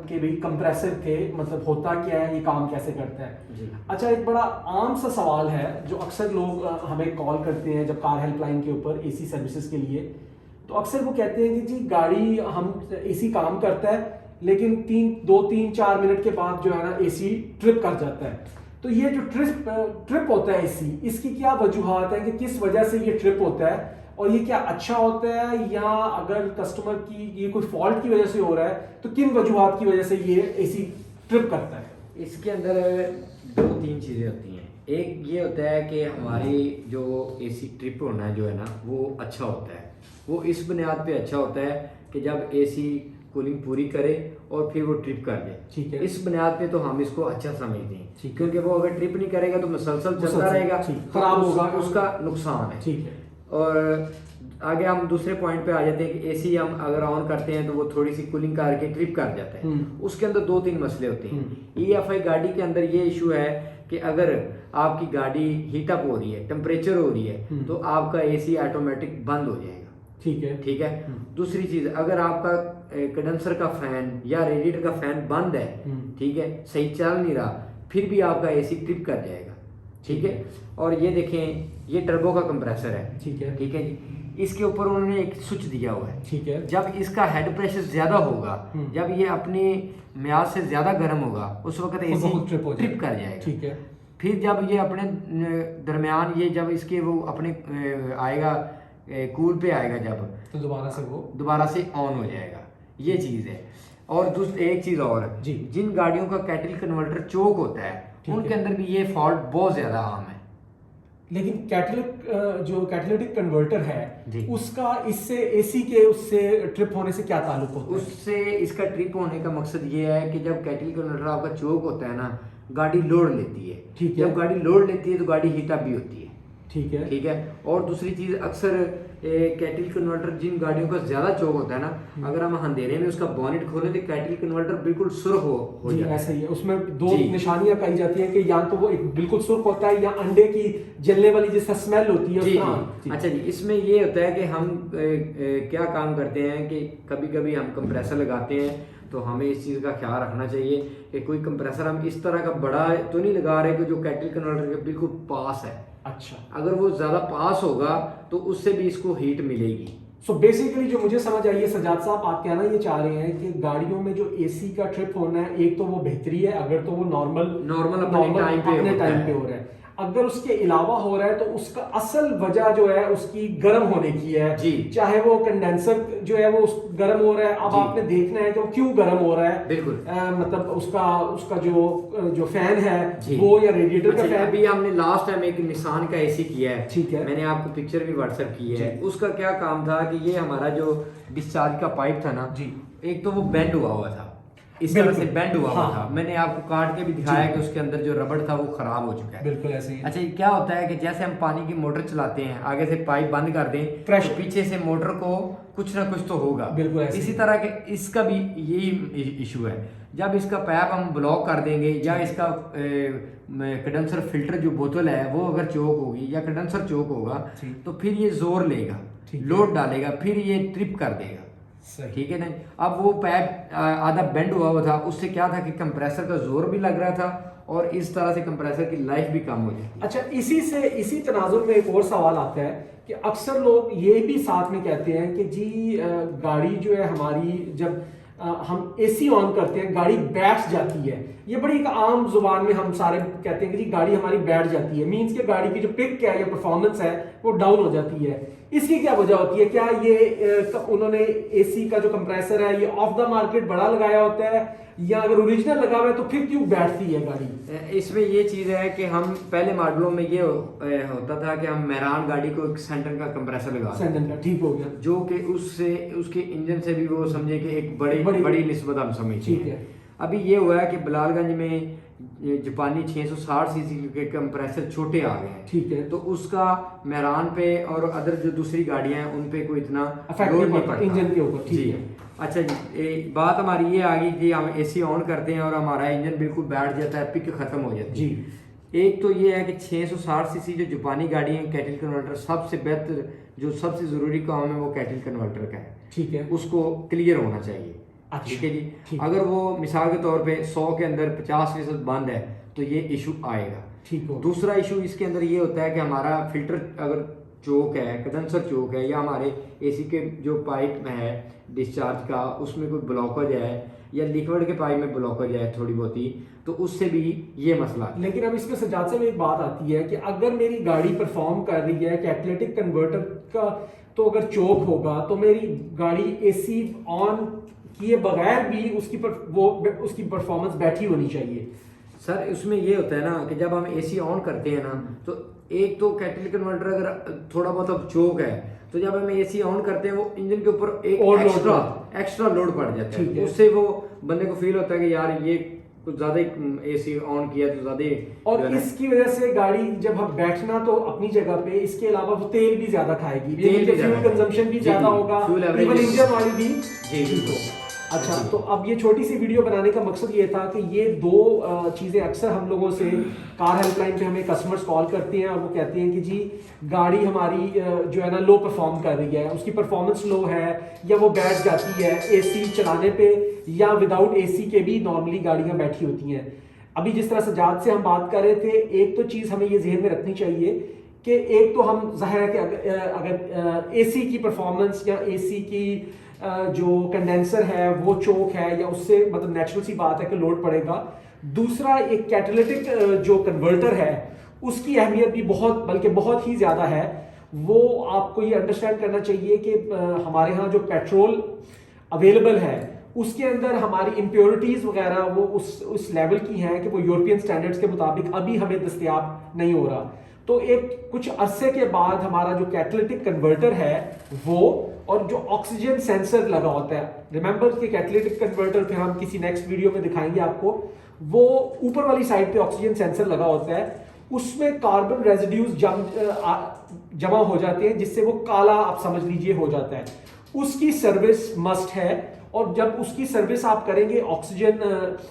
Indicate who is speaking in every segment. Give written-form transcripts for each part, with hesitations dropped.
Speaker 1: कि भाई कंप्रेसर के मतलब होता क्या है, ये काम कैसे करता है
Speaker 2: जी।
Speaker 1: अच्छा, एक बड़ा आम सा सवाल है जो अक्सर लोग हमें कॉल करते हैं जब कार हेल्पलाइन के ऊपर एसी सर्विसेज के लिए, तो अक्सर वो कहते हैं कि जी गाड़ी हम एसी काम करता है लेकिन 2-3-4 मिनट के बाद जो है ना एसी ट्रिप कर जाता है। तो ये जो ट्रिप होता है एसी, इसकी क्या वजूहत है कि किस वजह से ये ट्रिप होता है, और ये क्या अच्छा होता है, या अगर कस्टमर की ये कोई फॉल्ट की वजह से हो रहा है तो किन वजूहत की वजह से ये एसी ट्रिप करता है?
Speaker 2: इसके अंदर 2-3 चीज़ें होती हैं। एक ये होता है कि हमारी जो एसी ट्रिप होना है जो है ना वो अच्छा होता है। वो इस बुनियाद पे अच्छा होता है कि जब एसी कूलिंग पूरी करे और फिर वो ट्रिप कर दे।
Speaker 1: ठीक है।
Speaker 2: इस बुनियाद पे तो हम इसको अच्छा समझते हैं,
Speaker 1: ठीक है।
Speaker 2: क्योंकि वो अगर ट्रिप नहीं करेगा तो मुसलसल चलता रहेगा,
Speaker 1: खराब होगा,
Speaker 2: उसका नुकसान है।
Speaker 1: ठीक है।
Speaker 2: और आगे हम दूसरे पॉइंट पे आ जाते हैं कि एसी हम अगर ऑन करते हैं तो वो थोड़ी सी कूलिंग करके ट्रिप कर जाता है। उसके अंदर 2-3 मसले होते हैं। EFI गाड़ी के अंदर ये इशू है कि अगर आपकी गाड़ी हीट अप हो रही है, टेम्परेचर हो रही है, तो आपका एसी ऑटोमेटिक बंद हो जाएगा।
Speaker 1: ठीक है।
Speaker 2: ठीक है। दूसरी चीज, अगर आपका कंडेंसर का फैन या रेडिएटर का फैन बंद है, ठीक है, सही चल नहीं रहा, फिर भी आपका एसी ट्रिप कर जाएगा। ठीक है। और ये देखें, ये टर्बो का कंप्रेसर है।
Speaker 1: ठीक है।
Speaker 2: ठीक है जी। इसके ऊपर उन्होंने एक स्विच दिया हुआ है।
Speaker 1: ठीक है।
Speaker 2: जब इसका हेड प्रेशर ज्यादा होगा, जब ये अपनी म्याद से ज्यादा गर्म होगा, उस वक्त एसी ट्रिप कर जाएगा।
Speaker 1: ठीक है।
Speaker 2: फिर जब ये अपने दरमियान, ये जब इसके वो अपने आएगा कूल पे आएगा, जब
Speaker 1: तो दोबारा से वो
Speaker 2: दोबारा से ऑन हो जाएगा। ये चीज़ है। और एक चीज़ और
Speaker 1: जी,
Speaker 2: जिन गाड़ियों का कैटल कन्वर्टर चोक होता है उनके अंदर भी ये फॉल्ट बहुत ज़्यादा आम है।
Speaker 1: लेकिन कैटालिटिक कन्वर्टर है
Speaker 2: जी,
Speaker 1: उसका इससे एसी के उससे ट्रिप होने से क्या ताल्लुक होता है?
Speaker 2: उससे इसका ट्रिप होने का मकसद ये है कि जब कैटल कन्वर्टर आपका चोक होता है ना, गाड़ी लोड लेती है।
Speaker 1: ठीक है।
Speaker 2: जब गाड़ी लोड लेती है तो गाड़ी हीट अप भी होती है।
Speaker 1: ठीक है।
Speaker 2: ठीक है। और दूसरी चीज़, अक्सर कैटल कन्वर्टर जिन गाड़ियों का ज़्यादा चोक होता है ना, अगर हम अंधेरे में उसका बॉनेट खोलें तो कैटल कन्वर्टर बिल्कुल सुर्ख हो जाता है।
Speaker 1: ऐसा ही है। उसमें 2 निशानियां पाई जाती हैं कि या तो वो एक बिल्कुल सुर्ख होता है या अंडे की जलने वाली जैसा स्मेल होती है।
Speaker 2: जी, जी। अच्छा जी, इसमें ये होता है कि हम क्या काम करते हैं कि कभी कभी हम कंप्रेसर लगाते हैं तो हमें इस चीज़ का ख्याल रखना चाहिए कि कोई कंप्रेसर हम इस तरह का बड़ा तो नहीं लगा रहे कि जो कैटल कन्वर्टर के बिल्कुल पास है।
Speaker 1: अच्छा।
Speaker 2: अगर वो ज़्यादा पास होगा तो उससे भी इसको हीट मिलेगी।
Speaker 1: सो बेसिकली जो मुझे समझ आई है सजाद साहब, आप कहना ये चाह रहे हैं कि गाड़ियों में जो एसी का ट्रिप होना है, एक तो वो बेहतरी है अगर तो वो नॉर्मल
Speaker 2: अपने टाइम
Speaker 1: पे हो रहा है। अगर उसके अलावा हो रहा है तो उसका असल वजह जो है उसकी गर्म होने की है।
Speaker 2: जी।
Speaker 1: चाहे वो कंडेंसर जो है वो गर्म हो रहा है, अब आपने देखना है कि वो क्यों गर्म हो रहा है।
Speaker 2: बिल्कुल।
Speaker 1: मतलब उसका जो फैन है वो या रेडिएटर का फैन।
Speaker 2: अभी हमने लास्ट टाइम एक निसान का एसी किया है।
Speaker 1: ठीक है।
Speaker 2: मैंने आपको पिक्चर भी व्हाट्सएप की है। उसका क्या काम था कि ये हमारा जो डिस्चार्ज का पाइप था ना जी, एक तो वो बेंड हुआ था, इस तरह से बेंड हुआ था। मैंने आपको काट के भी दिखाया कि उसके अंदर जो रबड़ था वो खराब हो चुका है।
Speaker 1: बिल्कुल ऐसे ही।
Speaker 2: अच्छा, क्या होता है कि जैसे हम पानी की मोटर चलाते हैं, आगे से पाइप बंद कर दें तो पीछे से मोटर को कुछ ना कुछ तो होगा।
Speaker 1: बिल्कुल ऐसे
Speaker 2: इसी तरह के इसका भी यही इशू है। जब इसका पैप हम ब्लॉक कर देंगे या इसका कंडेंसर फिल्टर जो बोतल है वो अगर चोक होगी या कंडेंसर चोक होगा तो फिर ये जोर लेगा, लोड डालेगा, फिर ये ट्रिप कर देगा। ठीक है ना। अब वो पैप आधा बेंड हुआ था, उससे क्या था कि कंप्रेसर का जोर भी लग रहा था और इस तरह से कंप्रेसर की लाइफ भी कम हो जाती है।
Speaker 1: अच्छा, इसी तनाजुर में एक और सवाल आता है कि अक्सर लोग ये भी साथ में कहते हैं कि जी गाड़ी जो है हमारी जब हम एसी ऑन करते हैं गाड़ी बैठ जाती है। ये बड़ी एक आम जुबान में हम सारे कहते हैं कि जी गाड़ी हमारी बैठ जाती है, मीन्स कि गाड़ी की जो पिक है या परफॉर्मेंस है वो डाउन हो जाती है। इसकी क्या वजह होती है? क्या ये उन्होंने एसी का जो कंप्रेसर है ये ऑफ द मार्केट बड़ा लगाया होता है, या अगर ओरिजिनल लगा हुआ है तो फिर क्यों बैठती है गाड़ी?
Speaker 2: इसमें ये चीज़ है कि हम पहले मॉडलों में ये होता था कि हम मेहरान गाड़ी को एक सेंटर का कंप्रेसर लगा,
Speaker 1: सेंटर का, ठीक हो गया,
Speaker 2: जो कि उससे उसके इंजन से भी वो समझे कि एक बड़ी निस्बत हम समझे।
Speaker 1: ठीक है।
Speaker 2: अभी ये हुआ है कि बिलालगंज में जापानी 660 सीसी के कंप्रेसर छोटे आ गए हैं।
Speaker 1: ठीक है।
Speaker 2: तो उसका मेहरान पे और अदर जो दूसरी गाड़ियां हैं उन पे कोई इतना
Speaker 1: लोड नहीं पड़ता इंजन के ऊपर। ठीक है।
Speaker 2: अच्छा जी, बात हमारी ये आ गई कि हम एसी ऑन करते हैं और हमारा इंजन बिल्कुल बैठ जाता है, पिक खत्म हो जाती है जी। एक तो ये है कि 660 सीसी जो जापानी गाड़ी है कैटल कन्वर्टर, सबसे बेहतर जो सबसे ज़रूरी काम है वो कैटल कन्वर्टर का है।
Speaker 1: ठीक है।
Speaker 2: उसको क्लियर होना चाहिए।
Speaker 1: अच्छा,
Speaker 2: ठीक है जी।
Speaker 1: ठीक।
Speaker 2: अगर वो मिसाल के तौर पे 100 के अंदर 50% बंद है तो ये इशू आएगा।
Speaker 1: ठीक हो।
Speaker 2: दूसरा इशू इसके अंदर ये होता है कि हमारा फिल्टर अगर चोक है, कंडेंसर चोक है, या हमारे एसी के जो पाइप में है डिस्चार्ज का उसमें कोई ब्लॉकेज है, या लिक्विड के पाइप में ब्लॉकेज है थोड़ी बहुत ही, तो उससे भी ये मसला है।
Speaker 1: लेकिन अब इसमें सज्जाद साहब एक बात आती है कि अगर मेरी गाड़ी परफॉर्म कर रही है कैटेलिटिक कन्वर्टर का, तो अगर चोक होगा तो मेरी गाड़ी एसी ऑन किए बगैर भी उसकी परफॉर्मेंस बैठी होनी चाहिए।
Speaker 2: सर उसमें ये होता है ना कि जब हम एसी ऑन करते हैं ना, तो एक तो कैटेलिटिक कन्वर्टर अगर थोड़ा बहुत अब चोक है, तो जब हम एसी ऑन करते हैं वो इंजन के ऊपर एक
Speaker 1: और
Speaker 2: एक्स्ट्रा लोड पड़ जाता
Speaker 1: ठीक
Speaker 2: है।
Speaker 1: है।
Speaker 2: उससे वो बंदे को फील होता है कि यार ये कुछ ज्यादा ही एसी ऑन किया तो ज्यादा ही
Speaker 1: और
Speaker 2: जो है ना,
Speaker 1: इसकी वजह से गाड़ी जब हम बैठना तो अपनी जगह पे, इसके अलावा वो तेल भी ज्यादा खाएगी,
Speaker 2: तेल भी
Speaker 1: फ्यूल
Speaker 2: ज्यादा
Speaker 1: कंजम्पशन भी
Speaker 2: जी,
Speaker 1: ज्यादा
Speaker 2: जी,
Speaker 1: होगा,
Speaker 2: फ्यूल एवरेज
Speaker 1: इवन
Speaker 2: भी-
Speaker 1: इंजन ऑयल भी
Speaker 2: जी,
Speaker 1: ठीक
Speaker 2: जी।
Speaker 1: हो। अच्छा,
Speaker 2: जी।
Speaker 1: तो अब ये छोटी सी वीडियो बनाने का मकसद ये था कि ये दो चीज़ें अक्सर हम लोगों से कार हेल्पलाइन पे हमें कस्टमर्स कॉल करते हैं और वो कहते हैं कि जी गाड़ी हमारी जो है ना लो परफॉर्म कर रही है, उसकी परफॉर्मेंस लो है, या वो बैठ जाती है एसी चलाने पे, या विदाउट एसी के भी नॉर्मली गाड़ियाँ बैठी होती हैं। अभी जिस तरह सजाद से हम बात कर रहे थे, एक तो चीज़ हमें ये जहन में रखनी चाहिए कि एक तो हम जाहिर है कि अगर एसी की परफॉर्मेंस या एसी की जो कंडेंसर है वो चोक है, या उससे मतलब नेचुरल सी बात है कि लोड पड़ेगा। दूसरा, एक कैटेलिटिक जो कन्वर्टर है उसकी अहमियत भी बहुत, बल्कि बहुत ही ज़्यादा है। वो आपको ये अंडरस्टैंड करना चाहिए कि हमारे यहाँ जो पेट्रोल अवेलेबल है उसके अंदर हमारी इम्प्योरिटीज़ वगैरह वो उस लेवल की हैं कि वो यूरोपियन स्टैंडर्ड्स के मुताबिक अभी हमें दस्तयाब नहीं हो रहा। तो एक कुछ अरसे के बाद हमारा जो कैटेलिटिक कन्वर्टर है वो, और जो ऑक्सीजन सेंसर लगा होता है, रिमेंबर कि कैटेलिटिक कन्वर्टर फिर हम किसी नेक्स्ट वीडियो में दिखाएंगे आपको, वो ऊपर वाली साइड पे ऑक्सीजन सेंसर लगा होता है, उसमें कार्बन रेजिड्यूज जमा हो जाते हैं जिससे वो काला, आप समझ लीजिए, हो जाता है। उसकी सर्विस मस्ट है, और जब उसकी सर्विस आप करेंगे ऑक्सीजन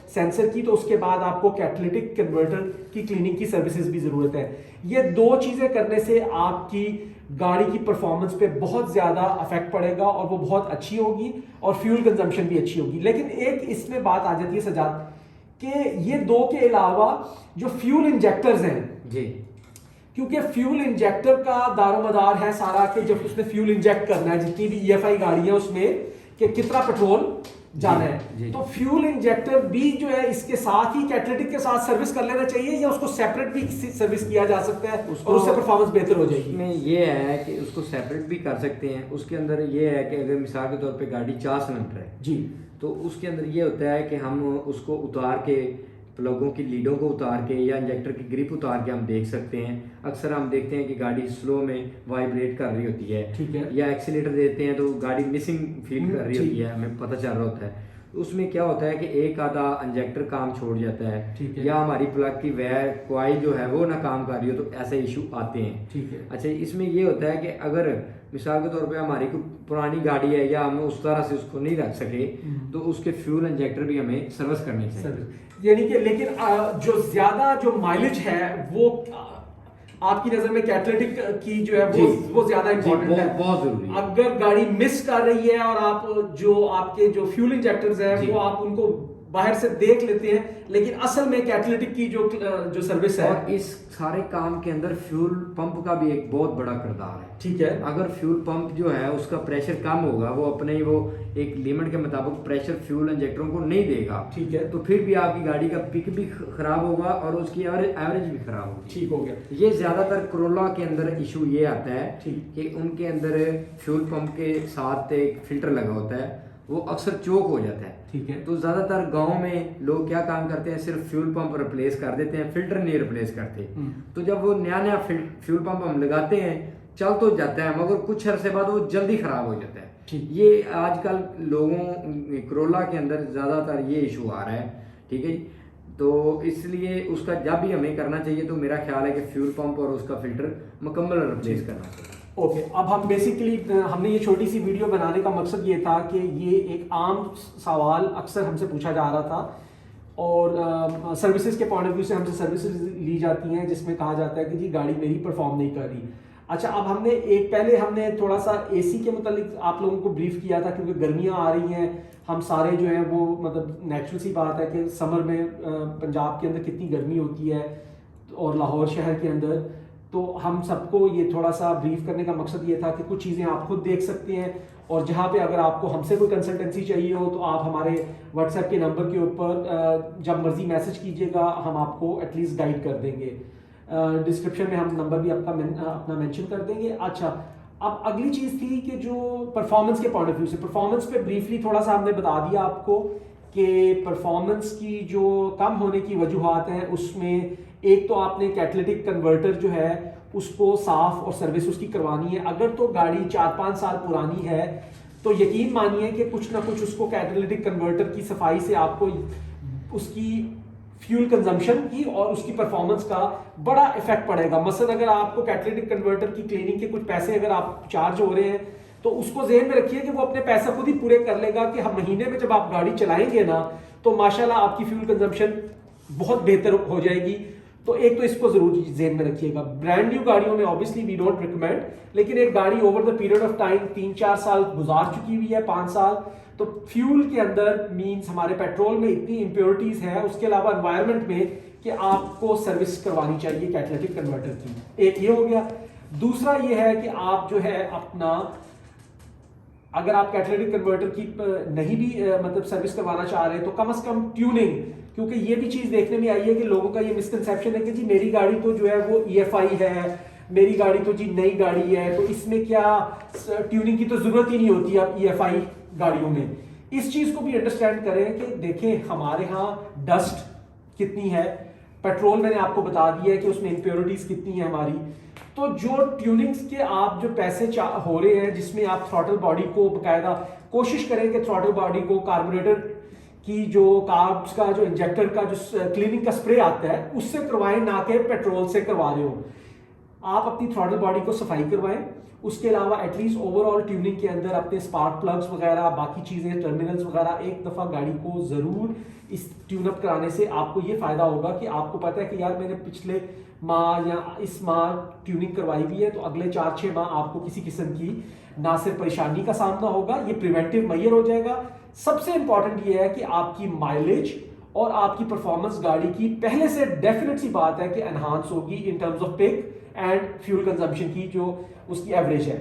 Speaker 1: सेंसर की, तो उसके बाद आपको कैटेलिटिक कन्वर्टर की क्लीनिंग की सर्विसेज भी ज़रूरत है। ये दो चीज़ें करने से आपकी गाड़ी की परफॉर्मेंस पे बहुत ज़्यादा अफेक्ट पड़ेगा और वो बहुत अच्छी होगी और फ्यूल कंजम्पशन भी अच्छी होगी। लेकिन एक इसमें बात आ जाती है सजाद कि ये दो के अलावा जो फ्यूल इंजेक्टर्स हैं
Speaker 2: जी,
Speaker 1: क्योंकि फ्यूल इंजेक्टर का दारोमदार है सारा कि जब उसने फ्यूल इंजेक्ट करना है, जितनी भी EFI गाड़ी है उसमें कि कितना पेट्रोल जाना है, तो फ्यूल इंजेक्टर भी जो है इसके साथ ही कैटेलिटिक के साथ सर्विस कर लेना चाहिए, या उसको सेपरेट भी सर्विस किया जा सकता है और उससे परफॉर्मेंस बेहतर हो जाएगी।
Speaker 2: उसमें ये है कि उसको सेपरेट भी कर सकते हैं। उसके अंदर ये है कि अगर मिसाल के तौर पे गाड़ी 4 सिलेंडर है
Speaker 1: जी,
Speaker 2: तो उसके अंदर ये होता है कि हम उसको उतार के, प्लगों की लीडों को उतार के या इंजेक्टर की ग्रिप उतार के हम देख सकते हैं। अक्सर हम देखते हैं कि गाड़ी स्लो में वाइब्रेट कर रही होती है,
Speaker 1: ठीक है,
Speaker 2: या एक्सीलेटर देते हैं तो गाड़ी मिसिंग फील कर रही
Speaker 1: ठीक।
Speaker 2: होती है, हमें पता चल रहा होता है। उसमें क्या होता है कि एक आधा इंजेक्टर काम छोड़ जाता है,
Speaker 1: ठीक है,
Speaker 2: या हमारी प्लग की वायर कॉइल जो है वो ना काम कर रही हो, तो ऐसे इशू आते हैं।
Speaker 1: ठीक है।
Speaker 2: अच्छा, इसमें ये होता है कि अगर मिसाल के तौर पे हमारी कोई पुरानी गाड़ी है या हम उस तरह से उसको नहीं रख सके, तो उसके फ्यूल इंजेक्टर भी हमें सर्विस करनी चाहिए।
Speaker 1: यानी कि लेकिन जो ज्यादा जो माइलेज है वो आपकी नजर में कैटेलिटिक की जो है वो ज्यादा इंपॉर्टेंट है,
Speaker 2: बहुत जरूरी है।
Speaker 1: अगर गाड़ी मिस कर रही है और आप जो आपके जो फ्यूल इंजेक्टर्स हैं वो आप उनको बाहर से देख लेते हैं, लेकिन असल में कैटेलिटिक की जो सर्विस है,
Speaker 2: और इस सारे काम के अंदर फ्यूल पंप का भी एक बहुत बड़ा किरदार है।
Speaker 1: ठीक है,
Speaker 2: अगर फ्यूल पंप जो है उसका प्रेशर कम होगा, वो अपने ही वो एक लिमिट के मुताबिक प्रेशर फ्यूल इंजेक्टरों को नहीं देगा,
Speaker 1: ठीक है,
Speaker 2: तो फिर भी आपकी गाड़ी का पिक भी खराब होगा और उसकी एवरेज भी खराब होगी।
Speaker 1: ठीक हो गया।
Speaker 2: ये ज्यादातर कोरोला के अंदर इशू ये आता है
Speaker 1: ठीक।
Speaker 2: कि उनके अंदर फ्यूल पंप के साथ एक फिल्टर लगा होता है, वो अक्सर चोक हो जाता है।
Speaker 1: ठीक है,
Speaker 2: तो ज्यादातर गांव में लोग क्या काम करते हैं, सिर्फ फ्यूल पंप रिप्लेस कर देते हैं, फिल्टर नहीं रिप्लेस करते। तो जब वो नया फ्यूल पंप हम लगाते हैं, चल तो जाता है मगर कुछ अरसे बाद वो जल्दी खराब हो जाता है। ये आजकल लोगों कोरोला के अंदर ज्यादातर ये इशू आ रहा है, ठीक है जी। तो इसलिए उसका जब भी हमें करना चाहिए तो मेरा ख्याल है कि फ्यूल पंप और उसका फिल्टर मुकम्मल रिप्लेस करना चाहिए।
Speaker 1: ओके, अब हम बेसिकली हमने ये छोटी सी वीडियो बनाने का मकसद ये था कि ये एक आम सवाल अक्सर हमसे पूछा जा रहा था, और सर्विसेज के पॉइंट ऑफ व्यू से हमसे सर्विसेज ली जाती हैं जिसमें कहा जाता है कि जी गाड़ी मेरी परफॉर्म नहीं कर रही। अच्छा, अब पहले हमने थोड़ा सा एसी के मुतालिक आप लोगों को ब्रीफ किया था, क्योंकि गर्मियां आ रही हैं, हम सारे जो हैं वो मतलब नेचुरल सी बात है कि समर में पंजाब के अंदर कितनी गर्मी होती है और लाहौर शहर के अंदर, तो हम सबको ये थोड़ा सा ब्रीफ करने का मकसद ये था कि कुछ चीज़ें आप खुद देख सकते हैं, और जहाँ पे अगर आपको हमसे कोई कंसल्टेंसी चाहिए हो तो आप हमारे व्हाट्सएप के नंबर के ऊपर जब मर्जी मैसेज कीजिएगा, हम आपको एटलीस्ट गाइड कर देंगे। डिस्क्रिप्शन में हम नंबर भी अपना मेंशन कर देंगे। अच्छा, अब अगली चीज़ थी कि जो परफॉर्मेंस के पॉइंट ऑफ व्यू से, परफॉर्मेंस पे ब्रीफली थोड़ा सा हमने बता दिया आपको कि परफॉर्मेंस की जो कम होने की वजूहात हैं, उसमें एक तो आपने कैटलिटिक कन्वर्टर जो है उसको साफ और सर्विस उसकी करवानी है। अगर तो गाड़ी 4-5 साल पुरानी है तो यकीन मानिए कि कुछ ना कुछ उसको कैटलिटिक कन्वर्टर की सफाई से आपको उसकी फ्यूल कंजम्पशन की और उसकी परफॉर्मेंस का बड़ा इफेक्ट पड़ेगा। मसलन अगर आपको कैटलिटिक कन्वर्टर की क्लीनिंग के कुछ पैसे अगर आप चार्ज हो रहे हैं तो उसको ज़हन में रखिए कि वो अपने पैसे खुद ही पूरे कर लेगा, कि हम महीने में जब आप गाड़ी चलाएंगे ना तो माशाल्लाह आपकी फ्यूल कंजम्पशन बहुत बेहतर हो जाएगी। तो एक तो इसको जरूर ज़हन में रखिएगा। ब्रांड न्यू गाड़ियों में ऑब्वियसली वी डोंट रिकमेंड, लेकिन एक गाड़ी over the period of time 3-4 साल गुजार चुकी हुई है, 5 साल, तो फ्यूल के अंदर मींस हमारे पेट्रोल में इतनी इम्प्योरिटीज है, उसके अलावा एनवायरनमेंट में, कि आपको सर्विस करवानी चाहिए कैटलिटिक कन्वर्टर की। एक ये हो गया। दूसरा ये है कि आप जो है अपना, अगर आप कैटलिटिक कन्वर्टर की नहीं भी मतलब सर्विस करवाना चाह रहे हैं तो कम से कम ट्यूनिंग, क्योंकि ये भी चीज़ देखने में आई है कि लोगों का ये मिसकंसेप्शन है कि जी मेरी गाड़ी तो जो है वो EFI है, मेरी गाड़ी तो जी नई गाड़ी है, तो इसमें क्या ट्यूनिंग की तो ज़रूरत ही नहीं होती अब EFI गाड़ियों में। इस चीज़ को भी अंडरस्टैंड करें कि देखें हमारे यहाँ डस्ट कितनी है, पेट्रोल मैंने आपको बता दिया है कि उसमें इम्प्योरिटीज़ कितनी है हमारी, तो जो ट्यूनिंग्स के आप जो पैसे हो रहे हैं जिसमें आप थ्रॉटल बॉडी को बकायदा कोशिश करें कि थ्रॉटल बॉडी को कार्बोरेटर की जो कार्ब्स का जो इंजेक्टर का जो क्लीनिंग का स्प्रे आता है उससे करवाएं, ना कि पेट्रोल से करवा रहे हो। आप अपनी थ्रॉटल बॉडी को सफाई करवाएं, उसके अलावा एटलीस्ट ओवरऑल ट्यूनिंग के अंदर अपने स्पार्क प्लग्स वगैरह बाकी चीज़ें टर्मिनल्स वगैरह एक दफ़ा गाड़ी को ज़रूर इस ट्यूनअप कराने से आपको ये फ़ायदा होगा कि आपको पता है कि यार मैंने पिछले माह या इस माह ट्यूनिंग करवाई हुई है, तो अगले 4-6 माह आपको किसी किस्म की ना सिर्फ परेशानी का सामना होगा, ये प्रिवेंटिव मेजर हो जाएगा। सबसे इंपॉर्टेंट ये है कि आपकी माइलेज और आपकी परफॉर्मेंस गाड़ी की पहले से डेफिनेट सी बात है कि एनहांस होगी in terms of pick and fuel consumption की जो उसकी एवरेज है।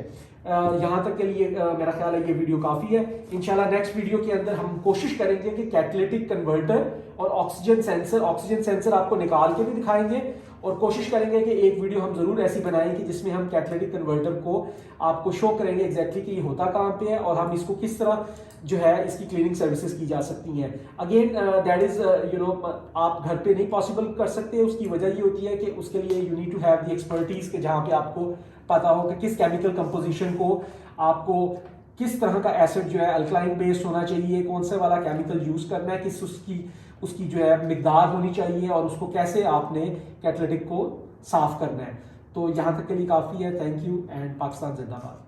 Speaker 1: यहाँ तक के लिए मेरा ख्याल है ये वीडियो काफ़ी है। इंशाल्लाह नेक्स्ट वीडियो के अंदर हम कोशिश करेंगे कि कैटलिटिक कन्वर्टर और ऑक्सीजन सेंसर आपको निकाल के भी दिखाएंगे, और कोशिश करेंगे कि एक वीडियो हम ज़रूर ऐसी बनाएं कि जिसमें हम कैटलिटिक कन्वर्टर को आपको शो करेंगे एग्जैक्टली कि ये होता कहाँ पे है और हम इसको किस तरह जो है इसकी क्लीनिंग सर्विसेज की जा सकती हैं। अगेन दैट इज़ आप घर पे नहीं पॉसिबल कर सकते, उसकी वजह ये होती है कि उसके लिए you need to have the expertise के जहाँ पे आपको पता हो कि किस केमिकल कंपोजिशन को आपको किस तरह का एसिड जो है अल्कलाइन बेस्ड होना चाहिए, कौन सा वाला केमिकल यूज़ करना है, किस उसकी जो है मिकदार होनी चाहिए, और उसको कैसे आपने कैटलिटिक को साफ करना है। तो यहाँ तक के लिए काफ़ी है। थैंक यू एंड पाकिस्तान जिंदाबाद।